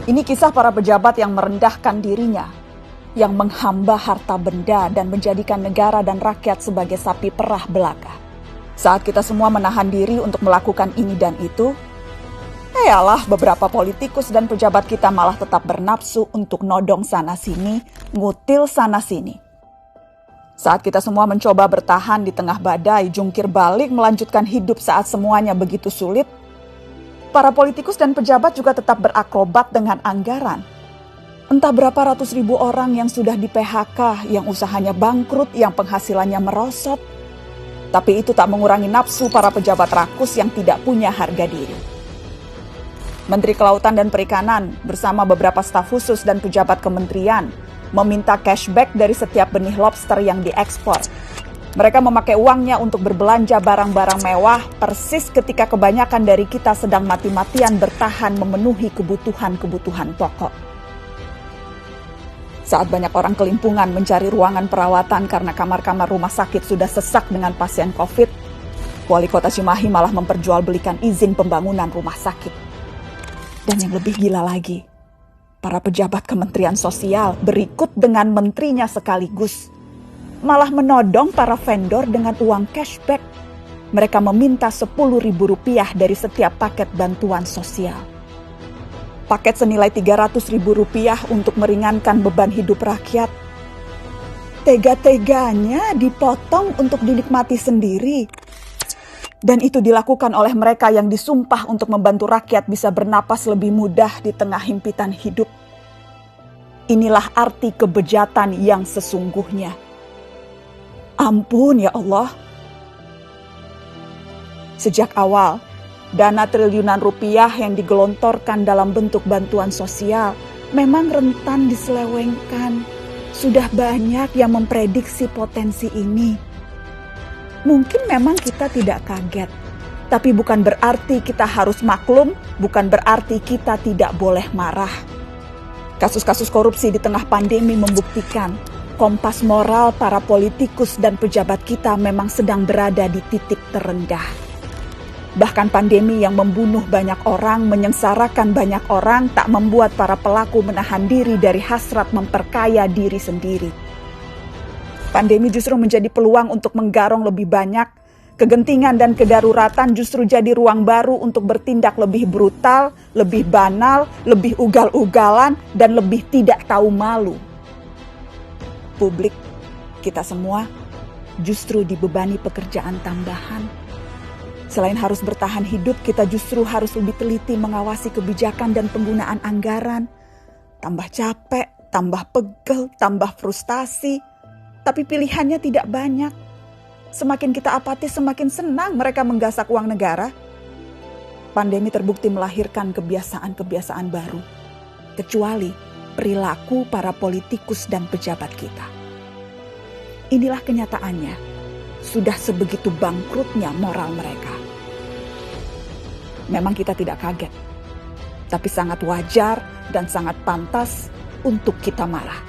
Ini kisah para pejabat yang merendahkan dirinya, yang menghamba harta benda dan menjadikan negara dan rakyat sebagai sapi perah belaka. Saat kita semua menahan diri untuk melakukan ini dan itu, beberapa politikus dan pejabat kita malah tetap bernafsu untuk nodong sana-sini, ngutil sana-sini. Saat kita semua mencoba bertahan di tengah badai, jungkir balik melanjutkan hidup saat semuanya begitu sulit, para politikus dan pejabat juga tetap berakrobat dengan anggaran. Entah berapa ratus ribu orang yang sudah di PHK, yang usahanya bangkrut, yang penghasilannya merosot. Tapi itu tak mengurangi nafsu para pejabat rakus yang tidak punya harga diri. Menteri Kelautan dan Perikanan bersama beberapa staf khusus dan pejabat kementerian meminta cashback dari setiap benih lobster yang diekspor. Mereka memakai uangnya untuk berbelanja barang-barang mewah persis ketika kebanyakan dari kita sedang mati-matian bertahan memenuhi kebutuhan-kebutuhan pokok. Saat banyak orang kelimpungan mencari ruangan perawatan karena kamar-kamar rumah sakit sudah sesak dengan pasien COVID, Wali Kota Cimahi malah memperjualbelikan izin pembangunan rumah sakit. Dan yang lebih gila lagi, para pejabat Kementerian Sosial berikut dengan menterinya sekaligus malah menodong para vendor dengan uang cashback. Mereka meminta Rp10.000 dari setiap paket bantuan sosial. Paket senilai Rp300.000 untuk meringankan beban hidup rakyat. Tega-teganya dipotong untuk dinikmati sendiri. Dan itu dilakukan oleh mereka yang disumpah untuk membantu rakyat bisa bernapas lebih mudah di tengah himpitan hidup. Inilah arti kebejatan yang sesungguhnya. Ampun ya Allah. Sejak awal, dana triliunan rupiah yang digelontorkan dalam bentuk bantuan sosial memang rentan diselewengkan. Sudah banyak yang memprediksi potensi ini. Mungkin memang kita tidak kaget, tapi bukan berarti kita harus maklum, bukan berarti kita tidak boleh marah. Kasus-kasus korupsi di tengah pandemi membuktikan kompas moral para politikus dan pejabat kita memang sedang berada di titik terendah. Bahkan pandemi yang membunuh banyak orang, menyengsarakan banyak orang, tak membuat para pelaku menahan diri dari hasrat memperkaya diri sendiri. Pandemi justru menjadi peluang untuk menggarong lebih banyak. Kegentingan dan kedaruratan justru jadi ruang baru untuk bertindak lebih brutal, lebih banal, lebih ugal-ugalan, dan lebih tidak tahu malu. Publik, kita semua justru dibebani pekerjaan tambahan. Selain harus bertahan hidup, kita justru harus lebih teliti mengawasi kebijakan dan penggunaan anggaran. Tambah capek, tambah pegel, tambah frustasi. Tapi pilihannya tidak banyak. Semakin kita apatis, semakin senang mereka menggasak uang negara. Pandemi terbukti melahirkan kebiasaan-kebiasaan baru. Kecuali perilaku para politikus dan pejabat kita. Inilah kenyataannya, sudah sebegitu bangkrutnya moral mereka. Memang kita tidak kaget, tapi sangat wajar dan sangat pantas untuk kita marah.